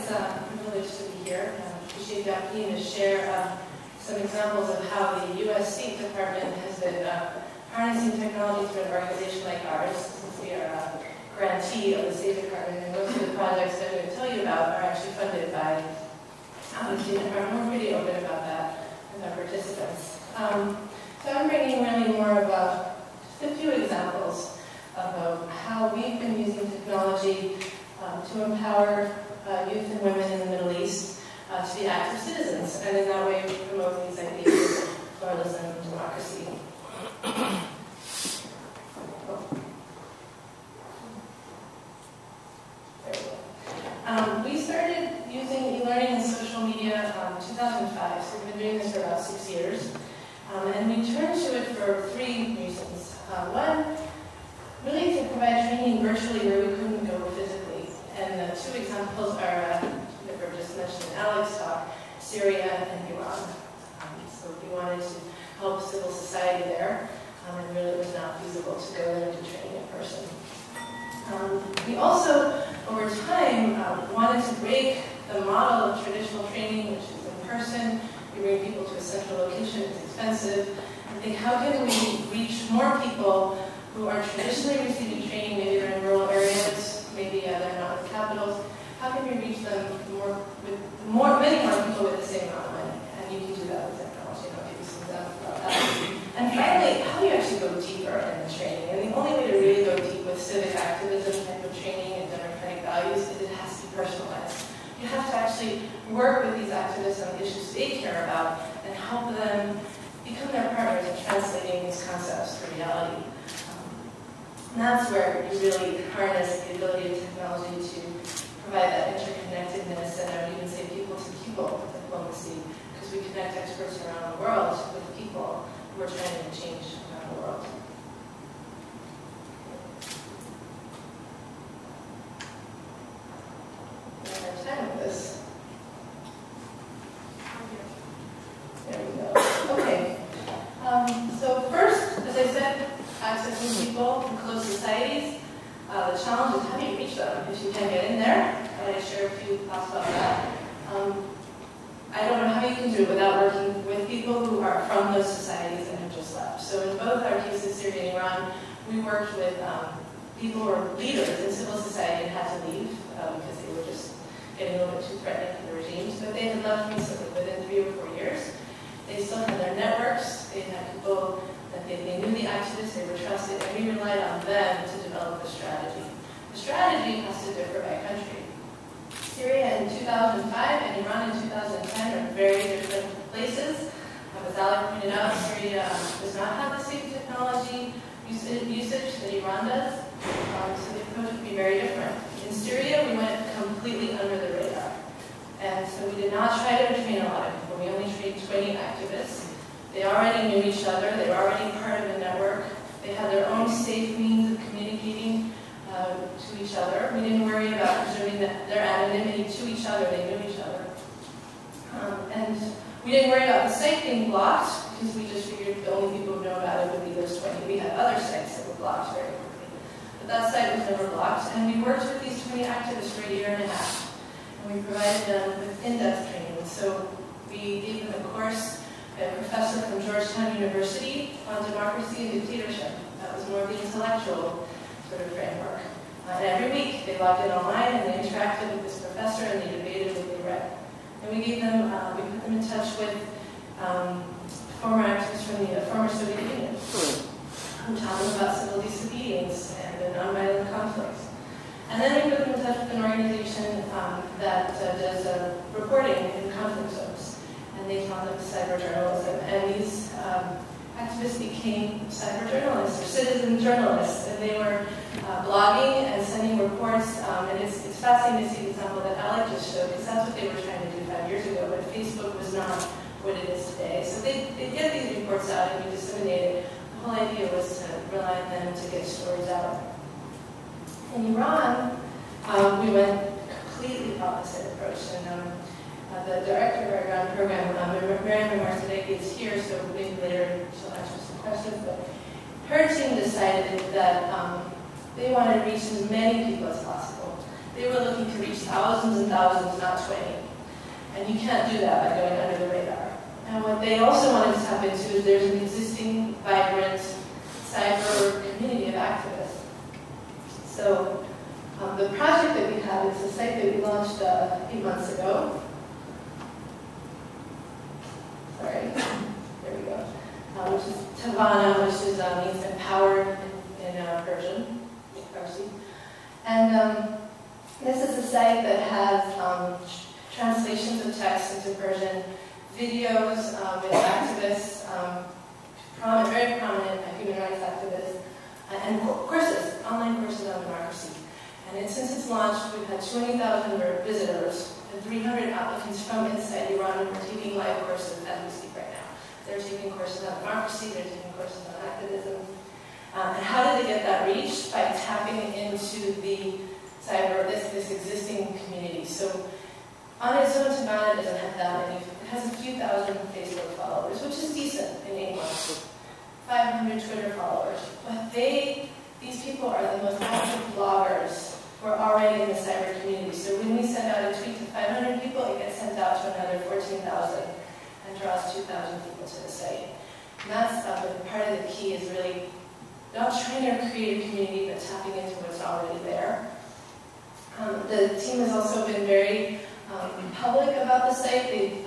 It's a privilege to be here. I appreciate the opportunity to share some examples of how the U.S. State Department has been harnessing technology through an organization like ours, since we are a grantee of the State Department, and most of the projects that I'm going to tell you about are actually funded by the State Department. We're pretty open about that with our participants. So I'm bringing really more of just a few examples of how we've been using technology to empower youth and women in the Middle East to be active citizens, and in that way promote these ideas of pluralism and democracy. We started using e-learning and social media in 2005, so we've been doing this for about 6 years. And we turned to it for 3 reasons. One, really to provide training virtually where we couldn't go physically. And the 2 examples are, that were just mentioned in Alex's talk, Syria and Iran. So we wanted to help civil society there, and really it was not feasible to go there and do training in person. We also, over time, wanted to break the model of traditional training, which is in person. We bring people to a central location, it's expensive, and think, how can we reach more people who are traditionally receiving training, maybe they're in rural areas, maybe they're not in capitals. How can we reach them many more people with the same amount of money? And you can do that with technology, and I'll give you some examples about that. And finally, how do you actually go deeper in the training? And the only way to really go deep with civic activism type of training and democratic values is it has to be personalized. You have to actually work with these activists on the issues they care about and help them become their partners in translating these concepts to reality. And that's where you really harness the ability of technology to provide that interconnectedness, and I would even say people-to-people diplomacy, because we connect experts around the world with people who are trying to change around the world. I have time with this. There we go. Okay. So first, as I said, accessing people in closed societies. The challenge is how do you reach them if you can't get in there? And I share a few thoughts about that. I don't know how you can do it without working with people who are from those societies and have just left. So in both our cases, Syria and Iran, we worked with people who were leaders in civil society and had to leave because they were just getting a little bit too threatening to the regimes. But they had left recently, within 3 or 4 years. They still had their networks. They had people that they knew the activists, they were trusted, and we relied on them to develop the strategy. The strategy has to differ by country. Syria in 2005 and Iran in 2010 are very different places. As Alec pointed out, Syria does not have the same technology usage that Iran does, so the approach would be very different. In Syria, we went completely under the radar. And so we did not try to train a lot of people. We only trained 20 activists. They already knew each other. They were already part of a network. They had their own safe means of communicating to each other. We didn't worry about preserving their anonymity to each other. They knew each other. And we didn't worry about the site being blocked because we just figured the only people who know about it would be those 20. We had other sites that were blocked very quickly. But that site was never blocked. And we worked with these 20 activists for 1.5 years. And we provided them with in-depth training. So we gave them a course, a professor from Georgetown University on democracy and dictatorship. That was more of the intellectual sort of framework. And every week they logged in online and they interacted with this professor and they debated what they read. And we gave them, we put them in touch with former activists from the former Soviet Union who taught them about civil disobedience and nonviolent conflicts. And then we put them in touch with an organization that does reporting in conflict zones. And they taught them cyber journalism. And these activists became cyber journalists or citizen journalists. And they were blogging and sending reports. And it's fascinating to see the example that Alec just showed, because that's what they were trying to do 5 years ago. But Facebook was not what it is today. So they get these reports out and we disseminate it. The whole idea was to rely on them to get stories out. In Iran, we went completely opposite approach. And the director of our Iran program, Miriam Marsadeghi, is here, so maybe later she'll answer some questions. But her team decided that they wanted to reach as many people as possible. They were looking to reach thousands and thousands, not 20. And you can't do that by going under the radar. And what they also wanted to tap into is there's an existing, vibrant cyber community of activists. So the project that we have is a site that we launched 8 months ago. Sorry, there we go. Which is Tavana, which is, means empowered in Persian, Farsi. And this is a site that has translations of text into Persian, videos with activists, very prominent human rights activists, and courses, online courses on democracy. And since its launch, we've had 20,000 visitors and 300 applicants from inside Iran who are taking live courses as we speak right now. They're taking courses on democracy, they're taking courses on activism. And how did they get that reach? By tapping into the this existing community. So on its own, Tavana doesn't have that many. It has a few thousand Facebook followers, which is decent in 8 months. 500 Twitter followers. But these people are the most active bloggers who are already in the cyber community. So when we send out a tweet to 500 people, it gets sent out to another 14,000 and draws 2,000 people to the site. And that's part of the key is really not trying to create a community, but tapping into what's already there. The team has also been very public about the site. They've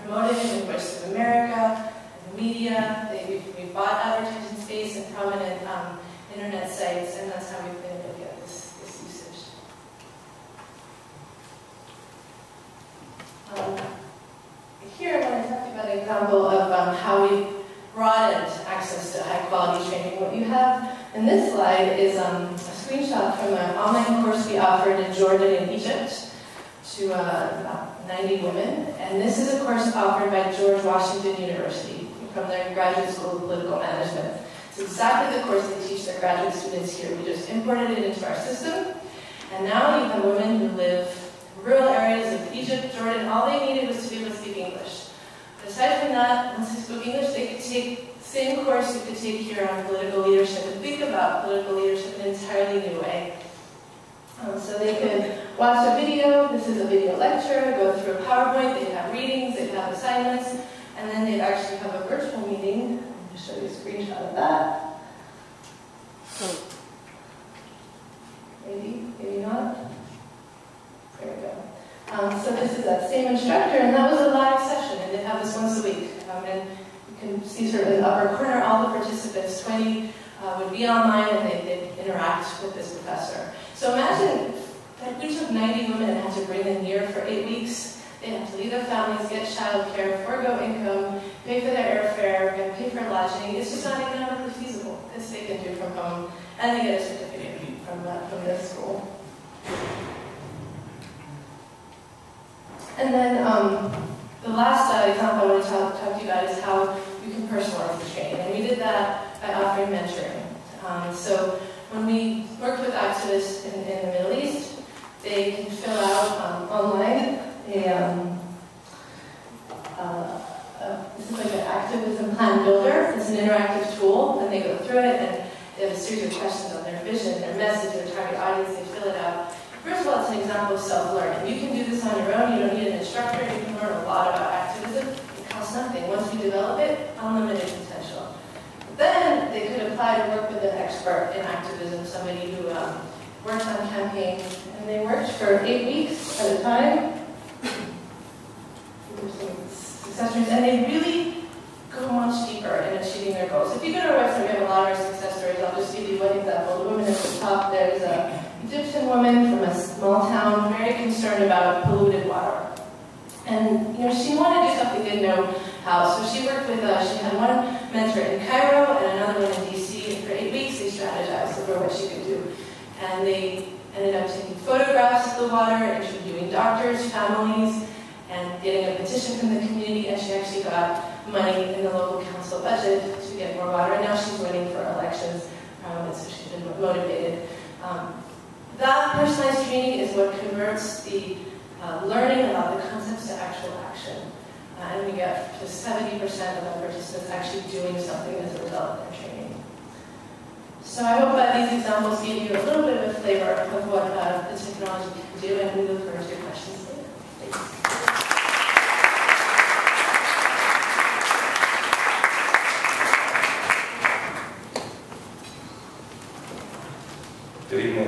promoted it in Voice of America, in the media. We've bought advertising space in prominent internet sites, and that's how we've been able to get this usage. Here I want to talk about an example of how we broadened access to high-quality training. What you have in this slide is a screenshot from an online course we offered in Jordan and Egypt to about 90 women. And this is a course offered by George Washington University from their graduate school of political management. It's exactly the course they teach their graduate students here. We just imported it into our system. And now you have women who live in rural areas of Egypt, Jordan. All they needed was to be able to speak English. Aside from that, once they spoke English, they could take the same course you could take here on political leadership and think about political leadership in an entirely new way. So they could watch a video, this is a video lecture, go through a PowerPoint, they'd have readings, they'd have assignments, and then they'd actually have a virtual meeting. I'm going to show you a screenshot of that. Maybe not. There we go. So this is that same instructor, and that was a live session, and they'd have this once a week. And you can see sort of in the upper corner, all the participants, 20, would be online, and they'd interact with this professor. So imagine that we took 90 women and had to bring them here for 8 weeks. They have to leave their families, get childcare, forego income, pay for their airfare, and pay for lodging. It's just not economically feasible. This they can do from home, and they get a certificate from this school. And then the last example I want to talk to you about is how you can personalize the training. And we did that by offering mentoring. So when we worked with activists in the Middle East, they can fill out online this is like an activism plan builder. It's an interactive tool, and they go through it, and they have a series of questions on their vision, their message, their target audience. They fill it out. First of all, it's an example of self-learning. You can do this on your own. You don't need an instructor. You can learn a lot about activism. It costs nothing. Once you develop it, unlimited potential. Then they could apply to work with an expert in activism, somebody who works on campaigns. And they worked for 8 weeks at a time. And they really go much deeper in achieving their goals. If you go to our website, we have a lot of our success stories. I'll just give you one example. The woman at the top, there's an Egyptian woman from a small town, very concerned about polluted water. And she wanted to do something, didn't know how. So she worked with, she had one mentor in Cairo and another one in DC, and for 8 weeks they strategized over what she could do. And they ended up taking photographs of the water, interviewing doctors, families, and getting a petition from the community, and she actually got money in the local council budget to get more water, and now she's running for elections, so she's been motivated. That personalized training is what converts the learning about the concepts to actual action. And we get to 70% of our participants actually doing something as a result of their training. So I hope that these examples gave you a little bit of a flavor of what the technology can do, and we look forward to your questions later. Thanks. Good evening.